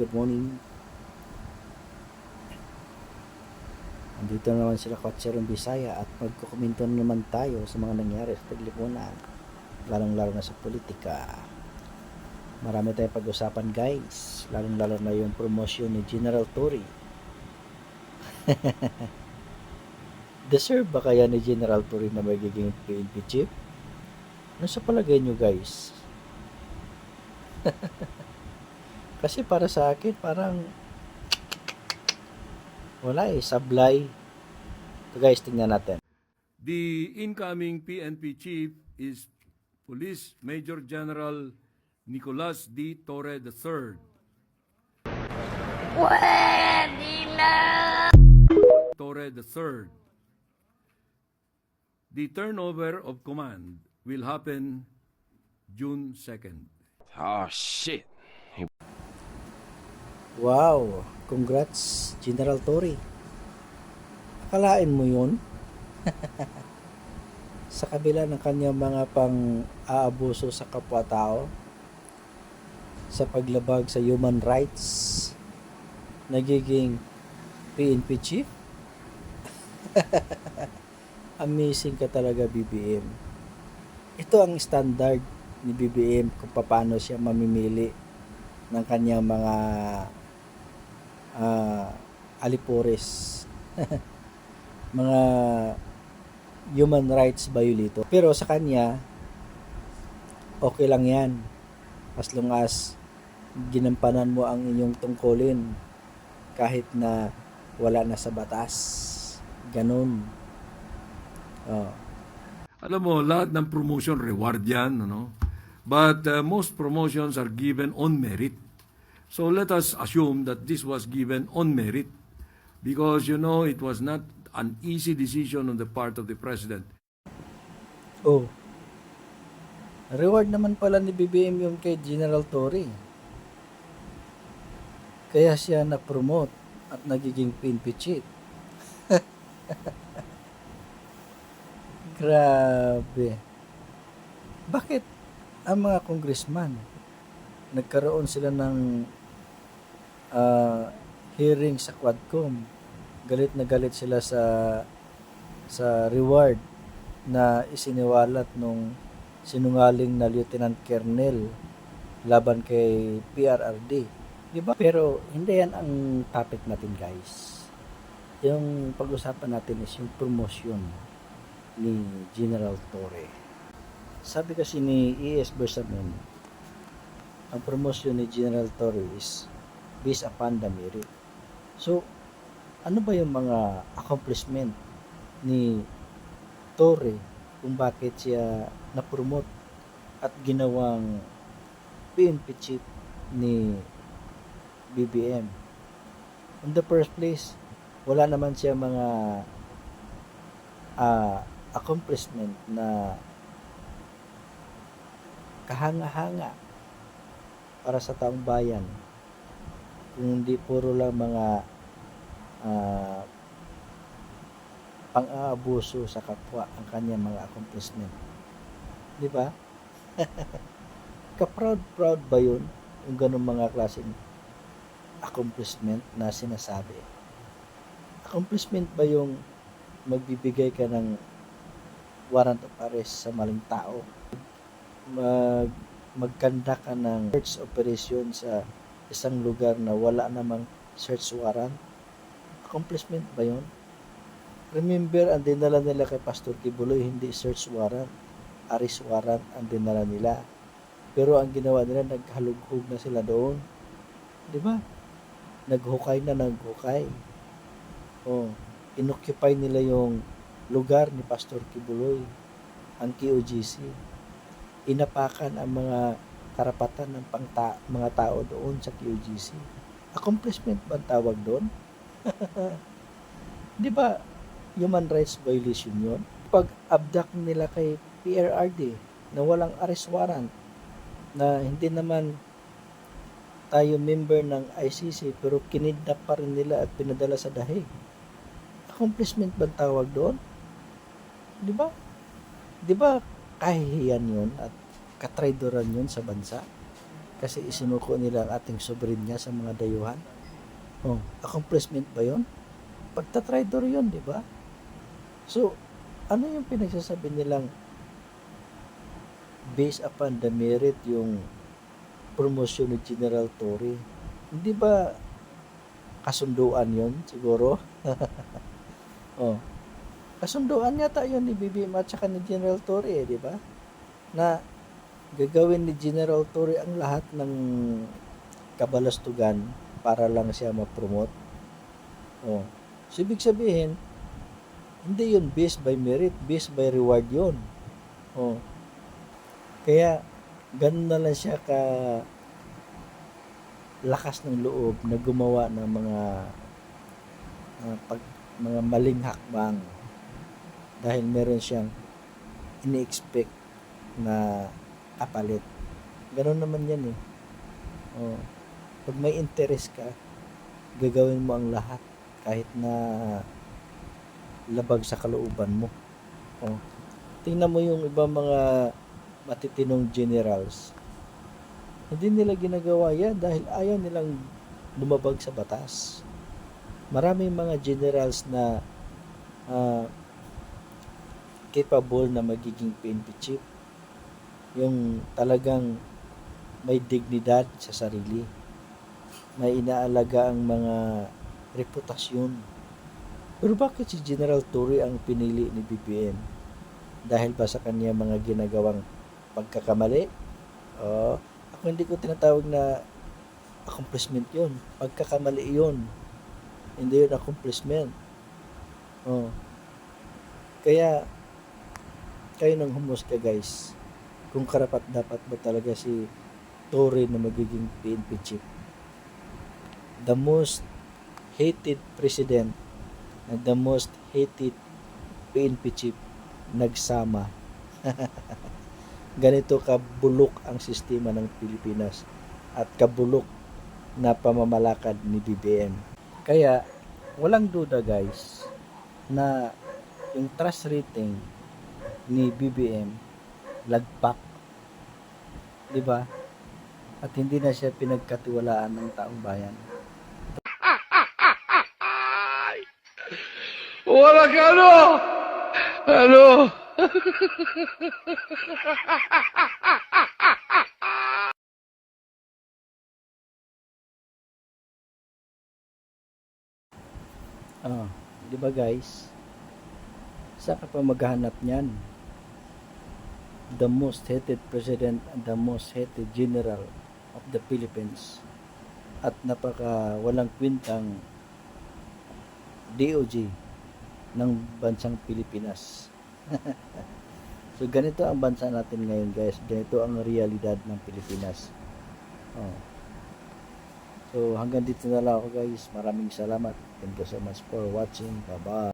Good morning. Andito na naman sila Kotserong Bisaya at magkukomento na naman tayo sa mga nangyari sa Taglipunan, lalong-lalo na sa politika. Marami tayong pag-usapan guys, lalong-lalo na yung promosyon ni General Torre. Deserve ba kaya ni General Torre na magiging PNP chief? Ano sa palagay nyo guys? Kasi para sa akin parang wala sablay. So guys, tingnan natin. The incoming PNP chief is Police Major General Nicolas D. Torre III. Pwede na! Torre III. The turnover of command will happen June 2nd. Oh, shit. Wow, congrats General Torre. Akalain mo yun? Sa kabila ng kanyang mga pang-aabuso sa kapwa-tao, sa paglabag sa human rights, nagiging PNP chief? Amazing ka talaga, BBM. Ito ang standard ni BBM kung paano siya mamimili ng kanyang mga alipores. Mga human rights violator. Pero sa kanya, okay lang yan. As long as ginampanan mo ang inyong tungkulin kahit na wala na sa batas. Ganun. Oh. Alam mo, lahat ng promotion reward yan, ano? But most promotions are given on merit. So let us assume that this was given on merit because, it was not an easy decision on the part of the President. Oh. Reward naman pala ni BBM yung kay General Torre. Kaya siya na-promote at nagiging PNP chief. Grabe. Bakit ang mga congressman nagkaroon sila ng hearing sa Quadcom? Galit na galit sila sa reward na isiniwalat nung sinungaling na Lieutenant Colonel laban kay PRRD. Diba? Pero hindi yan ang topic natin guys. Yung pag-usapan natin is yung promotion ni General Torre. Sabi kasi ni E.S. Bersamin, ang promotion ni General Torre is based upon the merit. So, ano ba yung mga accomplishment ni Torre kung bakit siya na-promote at ginawang PNP chief ni BBM? In the first place, wala naman siya mga accomplishment na kahanga-hanga para sa taong bayan, kung hindi puro lang mga pang-aabuso sa kapwa ang kanyang mga accomplishment. Di ba? Ka-proud ba yun yung ganun mga klaseng accomplishment na sinasabi? Accomplishment ba yung magbibigay ka ng warrant of arrest sa maling tao? Magkanda ka ng search operation sa isang lugar na wala namang search warrant? Accomplishment ba yun? Remember, ang dinala nila kay Pastor Kibuloy, hindi search warrant, arrest warrant ang dinala nila. Pero ang ginawa nila, naghalughog na sila doon. Di ba? Naghukay. Inoccupy nila yung lugar ni Pastor Kibuloy, ang QGC. Inapakan ang mga karapatan ng mga tao doon sa QGC. Accomplishment ba ang tawag doon? Di ba human rights violation yun? Pag-abduct nila kay PRRD na walang arrest warrant, na hindi naman tayo member ng ICC pero kinidnap pa rin nila at pinadala sa dahig. Accomplishment ba ang tawag doon? Di ba? Di ba kahihiyan yun at katraidoran yun sa bansa? kasi isinuko nila ang ating soberenya sa mga dayuhan. Oh, accomplishment ba yun? Pagtatraidor yun, di ba? So, ano yung pinagsasabi nilang based upon the merit yung promosyon ni General Torre? Hindi ba kasunduan yun siguro? Oh, kasunduan yata yun ni BBM at saka ni General Torre, di ba? Na gagawin ni General Torre ang lahat ng kabalastugan para lang siya ma-promote. Oh, so ibig sabihin, hindi yun based by merit, based by reward yun. Oh, kaya ganun na lang siya ka lakas ng loob na gumawa ng mga maling hakbang dahil meron siyang ini-expect na kapalit. Ganun naman yan eh. Oh, pag may interest ka, gagawin mo ang lahat kahit na labag sa kalooban mo. Oh, tingnan mo yung ibang mga matitinong generals. Hindi nila ginagawa yan dahil ayaw nilang lumabag sa batas. Maraming mga generals na capable na magiging PNP chief. Yung talagang may dignidad sa sarili. May inaalaga ang mga reputasyon. Pero bakit si General Torre ang pinili ni BBM? Dahil ba sa kanya mga ginagawang pagkakamali? Oh, ako hindi ko tinatawag na accomplishment yun. Pagkakamali yun. Hindi yun accomplishment. Oh. Kaya, kayo nang humusga guys. Kung karapat dapat ba talaga si Torre na magiging PNP chief. The most hated president and the most hated PNP chief nagsama. Ganito kabulok ang sistema ng Pilipinas at kabulok na pamamalakad ni BBM. Kaya walang duda guys na yung trust rating ni BBM lagpak, di ba? At hindi na siya pinagkatiwalaan ng taong bayan. Wala ka, ano? Ano? Di ba guys? Saan ka pa maghahanap niyan? The most hated president and the most hated general of the Philippines at napaka walang kwintang DOJ ng bansang Pilipinas. So ganito ang bansa natin ngayon guys. Ganito ang realidad ng Pilipinas. So hanggang dito na lang ako guys. Maraming salamat. Thank you so much for watching. Bye bye.